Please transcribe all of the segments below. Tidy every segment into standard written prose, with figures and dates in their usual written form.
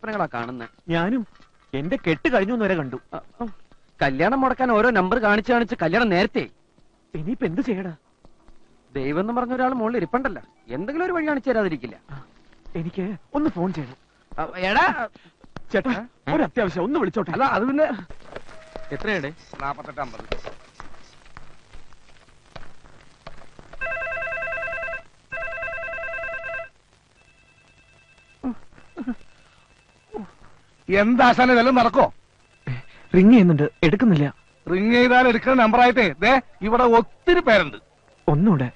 സ്വപ്നങ്ങളാ കാണുന്നത്. ഞാനും എന്റെ കെട്ട് കഴിഞ്ഞു വരെ കണ്ടു. കല്യാണം മുടക്കാൻ ഓരോ നമ്പർ കാണിച്ച് കല്യാണം നേരത്തെ. ഇനിയിപ്പോ എന്ത് ചെയ്യടാ? ദൈവം എന്ന് പറഞ്ഞ ഒരാൾ മുകളിൽ ഇരിപ്പണ്ടല്ല, എന്തെങ്കിലും ഒരു വഴി കാണിച്ചു തരാതിരിക്കില്ല. എനിക്ക് ഒന്ന് ഫോൺ ചെയ്യണം. എടാ ചേട്ടാ, ഒരു അത്യാവശ്യം ഒന്ന് വിളിച്ചോട്ടെ. അല്ല അത് പിന്നെ എത്രയാണ്? 4850. എന്താശാന ഇതെല്ലാം നടക്കോ? റിങ് ചെയ്യുന്നുണ്ട്, എടുക്കുന്നില്ല. റിങ് ചെയ്താൽ എടുക്കുന്ന നമ്പറായിട്ടേ ദേ ഇവിടെ ഒത്തിരി പേരുണ്ട്. ഒന്നുകൂടെ.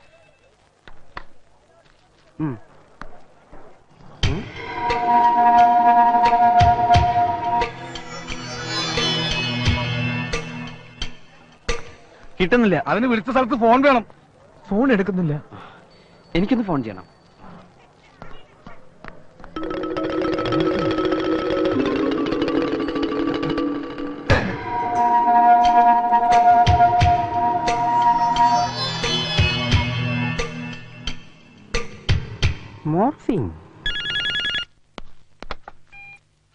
കിട്ടുന്നില്ല. അതിന് വിളിച്ച സ്ഥലത്ത് ഫോൺ വേണം. ഫോൺ എടുക്കുന്നില്ല. എനിക്കൊന്ന് ഫോൺ ചെയ്യണം. മോർഫിംഗ്.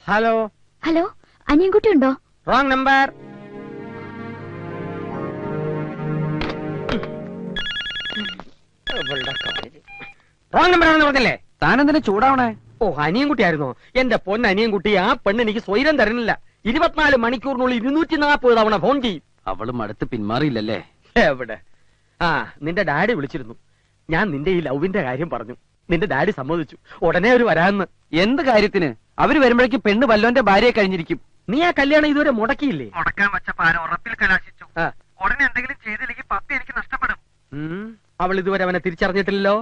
ഹലോ ഹലോ, അനിയൻകുട്ടി ഉണ്ടോ? Wrong number. റോങ് നമ്പർ ആണെന്ന് പറഞ്ഞല്ലേ? താനെന്തിനാ ചൂടാവണേ? ഓ, അനിയൻകുട്ടി ആയിരുന്നോ? എന്റെ പൊന്ന അനിയൻകുട്ടി, ആ പെണ്ണ് എനിക്ക് സ്വൈരം തരുന്നില്ല. 24 മണിക്കൂറിനുള്ളിൽ 240 തവണ ഫോൺ ചെയ്യും. അവളും അടുത്ത് പിന്മാറിയില്ലല്ലേ? എവിടെ? ആ, നിന്റെ ഡാഡി വിളിച്ചിരുന്നു. ഞാൻ നിന്റെ ഈ ലവിന്റെ കാര്യം പറഞ്ഞു. നിന്റെ ഡാഡി സമ്മതിച്ചു. ഉടനെ ഒരു വരാന്ന്. എന്ത് കാര്യത്തിന്? അവര് വരുമ്പോഴേക്കും പെണ്ണ് വല്ലോന്റെ ഭാര്യയെ കഴിഞ്ഞിരിക്കും. നീ ആ കല്യാണം ഇതുവരെ മുടക്കിയില്ലേ? മുടക്കാൻ വെച്ചപ്പോ ഉറപ്പിൽ കലാശിച്ചു. ഉടനെ എന്തെങ്കിലും ചെയ്തില്ലെങ്കിൽ പപ്പി എനിക്ക് നഷ്ടപ്പെടും. അവൾ ഇതുവരെ അവനെ തിരിച്ചറിഞ്ഞിട്ടില്ലല്ലോ.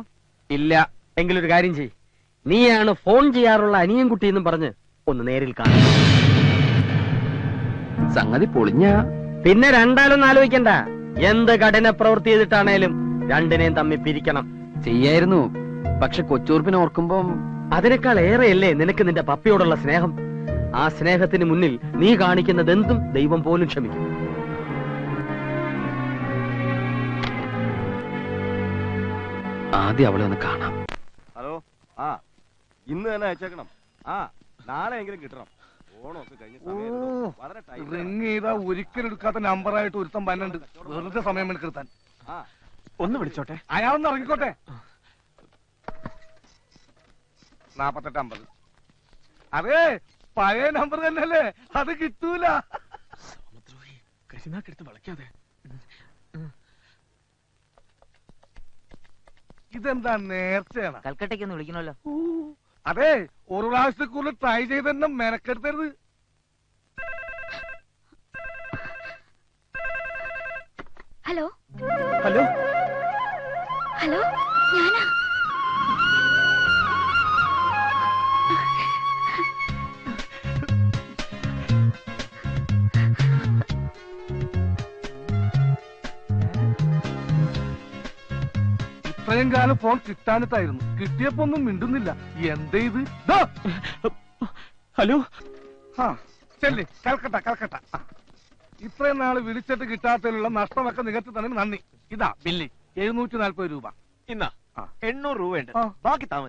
ഇല്ല. എങ്കിലൊരു കാര്യം ചെയ്, നീയാണ് ഫോൺ ചെയ്യാറുള്ള അനിയൻകുട്ടി എന്നും പറഞ്ഞ് ഒന്ന് നേരിൽ കാണും. സംഗതി പൊളിഞ്ഞ പിന്നെ രണ്ടാലൊന്നും ആലോചിക്കണ്ട. എന്ത് കഠിന പ്രവൃത്തി ചെയ്തിട്ടാണേലും രണ്ടിനെയും തമ്മിൽ പിരിക്കണം. ചെയ്യായിരുന്നു. പക്ഷെ കൊച്ചൂർപ്പിനെ ഓർക്കുമ്പം അതിനേക്കാൾ ഏറെയല്ലേ നിനക്ക് നിന്റെ പപ്പയോടുള്ള സ്നേഹം. ആ സ്നേഹത്തിന് മുന്നിൽ നീ കാണിക്കുന്നത് എന്തും ദൈവം പോലും ക്ഷമിക്കും. ആദ്യം അവളെ ഒന്ന് കാണാം. ഹലോ, ആ ഇന്ന് തന്നെ അയച്ചേക്കണം. ആ നാളെ എങ്കിലും കിട്ടണം. ഓണമൊക്കെ കഴിഞ്ഞ റിങ് ചെയ്താ ഒരിക്കലും എടുക്കാത്ത നമ്പറായിട്ട് ഒരുത്തം പന്നുണ്ട്. വെറുതെ സമയം എടുക്കാൻ. ഒന്ന് വിളിച്ചോട്ടെ. അയാളൊന്ന് ഇറങ്ങിക്കോട്ടെ. 4850. അതെ, പഴയ നമ്പർ തന്നെയല്ലേ? അത് കിട്ടൂല. കരിനാക്കെടുത്ത് വളയ്ക്കാതെ. ഇതെന്താ നേർച്ചയാണ്? കൽക്കട്ടയ്ക്ക് ഒന്ന് വിളിക്കണല്ലോ. അതെ, ഒരു പ്രാവശ്യത്തിൽ കൂടുതൽ ട്രൈ ചെയ്ത് തന്നെ മെനക്കെടുത്തരുത്. ഹലോ ഹലോ ഹലോ, ഞാനാ. ഇത്രയും കാലം ഫോൺ കിട്ടാനിട്ടായിരുന്നു. കിട്ടിയപ്പോ ഒന്നും മിണ്ടുന്നില്ല. എന്തേ ഇത്? ഹലോ. ചെല്ലി കൽക്കട്ട കൽക്കട്ട. ഇത്രയും നാള് വിളിച്ചിട്ട് കിട്ടാത്തതിലുള്ള നഷ്ടമൊക്കെ നികത്തി തന്നെ നന്ദി. ഇതാ ബില്ല് 740 രൂപ. ഇന്നാ 800 രൂപയുണ്ട്. ബാക്കി താമസം.